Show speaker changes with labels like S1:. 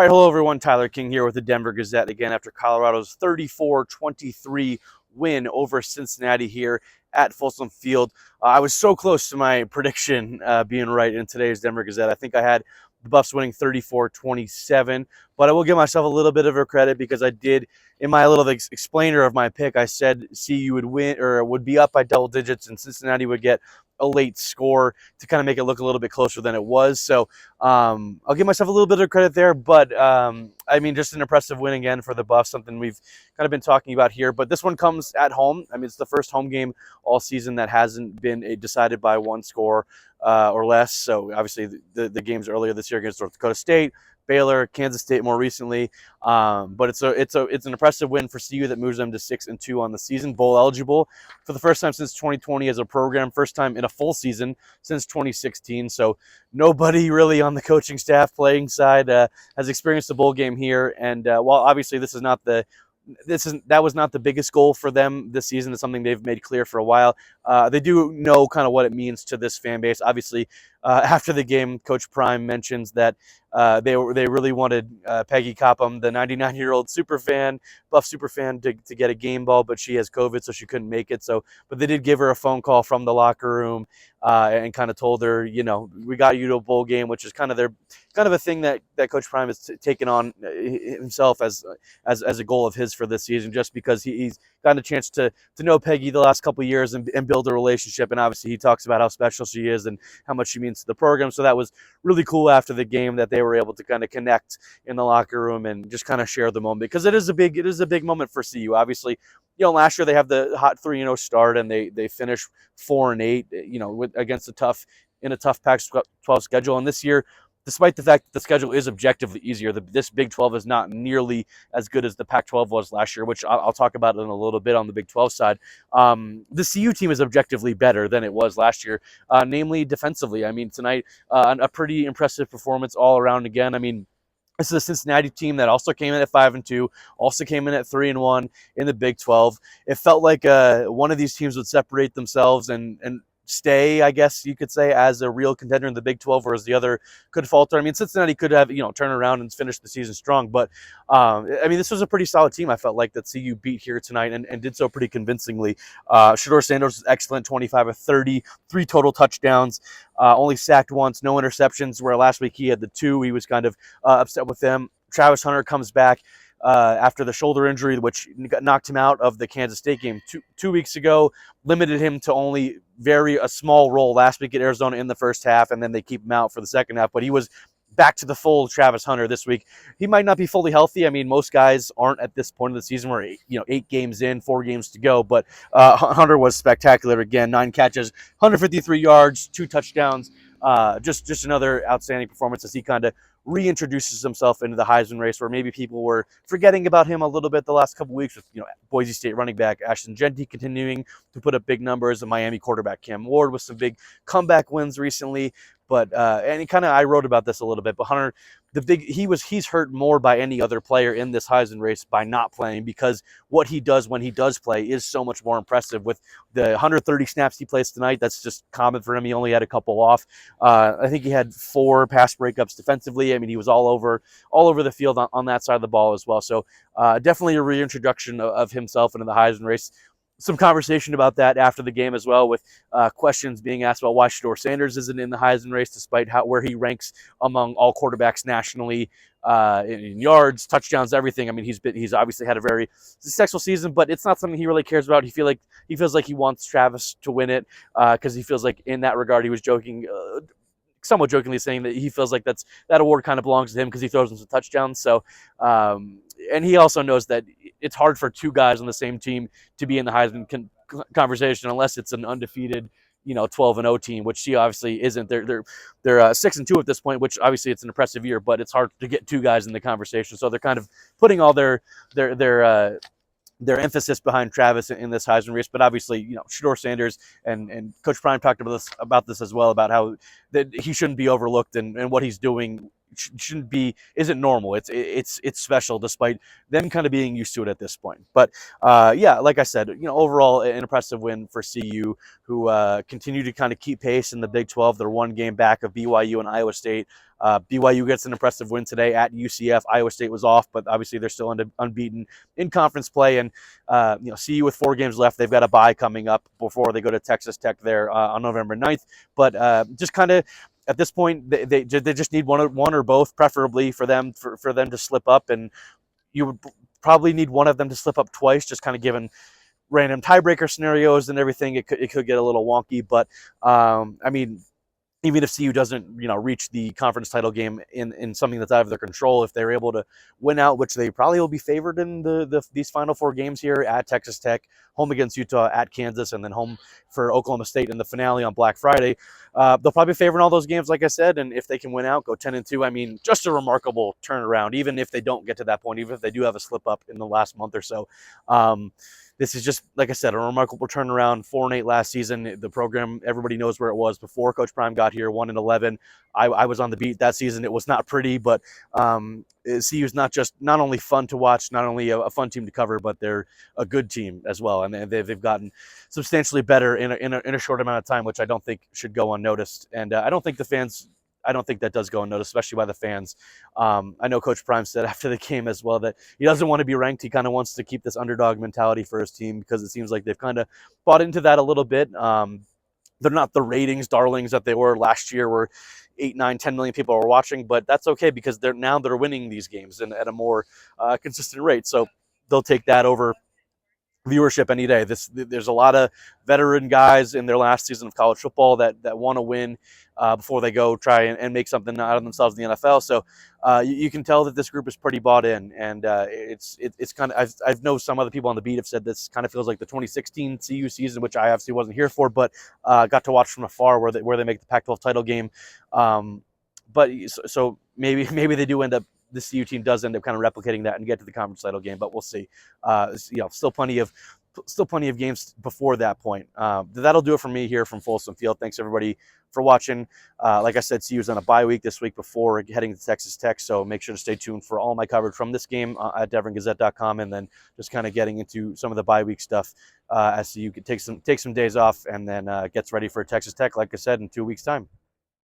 S1: right, hello everyone. Tyler King here with the Denver Gazette again after Colorado's 34-23 win over Cincinnati here at Folsom Field. I was so close to my prediction being right in today's Denver Gazette. I think I had the Buffs winning 34-27, but I will give myself a little bit of a credit because I did, in my little explainer of my pick, I said CU would win or would be up by double digits and Cincinnati would get a late score to kind of make it look a little bit closer than it was. So I'll give myself a little bit of credit there, but I mean, just an impressive win again for the Buffs, something we've kind of been talking about here. But this one comes at home. I mean, it's the first home game all season that hasn't been decided by one score or less. So obviously the games earlier this year against North Dakota State, Baylor, Kansas State more recently, but it's an impressive win for CU that moves them to 6-2 on the season, bowl eligible for the first time since 2020 as a program, first time in a full season since 2016. So nobody really on the coaching staff, playing side has experienced a bowl game here, and while obviously that was not the biggest goal for them this season. It's something they've made clear for a while. They do know kind of what it means to this fan base. Obviously, after the game, Coach Prime mentions that they really wanted Peggy Coppom, the 99-year-old Buff superfan, to get a game ball, but she has COVID, so she couldn't make it. But they did give her a phone call from the locker room and kind of told her, we got you to a bowl game, which is kind of a thing that Coach Prime has taken on himself as a goal of his for this season, just because he's gotten a chance to know Peggy the last couple of years and build a relationship. And obviously he talks about how special she is and how much she means to the program. So that was really cool after the game that they were able to kind of connect in the locker room and just kind of share the moment, because it is a big moment for CU. Obviously, last year they have the hot 3-0 start and they finish 4-8, against a tough Pac-12 schedule. And this year, despite the fact that the schedule is objectively easier, this Big 12 is not nearly as good as the Pac-12 was last year, which I'll talk about in a little bit on the Big 12 side. The CU team is objectively better than it was last year, namely defensively. I mean, tonight, a pretty impressive performance all around again. I mean, this is a Cincinnati team that also came in at 5-2, also came in at 3-1 in the Big 12. It felt like one of these teams would separate themselves and stay, I guess you could say, as a real contender in the Big 12, whereas the other could falter. I mean, Cincinnati could have, turn around and finish the season strong, but I mean, this was a pretty solid team. I felt like that CU beat here tonight and did so pretty convincingly. Shedeur Sanders was excellent, 25 of 30, 3 total touchdowns, only sacked once, no interceptions, where last week he had the 2. He was kind of upset with them. Travis Hunter comes back after the shoulder injury, which knocked him out of the Kansas State game two weeks ago, limited him to only a small role last week at Arizona in the first half, and then they keep him out for the second half. But he was back to the full Travis Hunter this week. He might not be fully healthy. I mean, most guys aren't at this point of the season where 8 games in, 4 games to go. But Hunter was spectacular again. 9 catches, 153 yards, 2 touchdowns. Just another outstanding performance as he kind of reintroduces himself into the Heisman race, where maybe people were forgetting about him a little bit the last couple of weeks with Boise State running back Ashton Jeanty continuing to put up big numbers, and Miami quarterback Cam Ward with some big comeback wins recently. But and I wrote about this a little bit, but Hunter, he's hurt more by any other player in this Heisman race by not playing, because what he does when he does play is so much more impressive. With the 130 snaps he plays tonight, that's just common for him. He only had a couple off. I think he had 4 pass breakups defensively. I mean, he was all over the field on that side of the ball as well. So definitely a reintroduction of himself into the Heisman race. Some conversation about that after the game as well, with questions being asked about why Shedeur Sanders isn't in the Heisman race, despite where he ranks among all quarterbacks nationally in yards, touchdowns, everything. I mean, he's obviously had a very successful season, but it's not something he really cares about. He feels like he wants Travis to win it because he feels like in that regard he was joking. Somewhat jokingly saying that he feels like that award kind of belongs to him because he throws in some touchdowns. So, and he also knows that it's hard for 2 guys on the same team to be in the Heisman conversation unless it's an undefeated, 12-0 team, which he obviously isn't. They're 6-2 at this point, which obviously it's an impressive year, but it's hard to get 2 guys in the conversation. So they're kind of putting all their emphasis behind Travis in this Heisman race. But obviously, Shedeur Sanders and Coach Prime talked about this as well, about how that he shouldn't be overlooked and what he's doing isn't normal. It's special despite them kind of being used to it at this point. But yeah, like I said, overall an impressive win for CU, who continue to kind of keep pace in the Big 12. They're one game back of BYU and Iowa State. BYU gets an impressive win today at UCF. Iowa State was off, but obviously they're still unbeaten in conference play. And CU with 4 games left, they've got a bye coming up before they go to Texas Tech there on November 9th. But just kind of at this point, they just need one or both, preferably for them to slip up, and you would probably need one of them to slip up twice, just kind of given random tiebreaker scenarios and everything. It could get a little wonky, but I mean, even if CU doesn't, reach the conference title game in something that's out of their control, if they're able to win out, which they probably will be favored in these final 4 games here at Texas Tech, home against Utah, at Kansas, and then home for Oklahoma State in the finale on Black Friday, they'll probably favor in all those games, like I said. And if they can win out, go 10-2, I mean, just a remarkable turnaround, even if they don't get to that point, even if they do have a slip up in the last month or so. This is just, like I said, a remarkable turnaround. 4-8 last season. The program, everybody knows where it was before Coach Prime got here. 1-11. I was on the beat that season. It was not pretty, but CU is not only fun to watch, not only a fun team to cover, but they're a good team as well, and they've gotten substantially better in a short amount of time, which I don't think should go unnoticed. And I don't think that does go unnoticed, especially by the fans. I know Coach Prime said after the game as well that he doesn't want to be ranked. He kind of wants to keep this underdog mentality for his team, because it seems like they've kind of bought into that a little bit. They're not the ratings darlings that they were last year, where 8, 9, 10 million people are watching, but that's okay, because they're winning these games and at a more consistent rate. So they'll take that over viewership any day. There's a lot of veteran guys in their last season of college football that want to win before they go try and make something out of themselves in the NFL. So you can tell that this group is pretty bought in, and it's kind of, I've know some other people on the beat have said this kind of feels like the 2016 CU season, which I obviously wasn't here for, but got to watch from afar, where they make the Pac-12 title game. But so maybe they do end up, the CU team does end up kind of replicating that and get to the conference title game, but we'll see. Still plenty of games before that point. That'll do it for me here from Folsom Field. Thanks everybody for watching. Like I said, CU's on a bye week this week before heading to Texas Tech, so make sure to stay tuned for all my coverage from this game at DevonGazette.com, and then just kind of getting into some of the bye week stuff as CU can take some days off, and then gets ready for Texas Tech, like I said, in 2 weeks' time.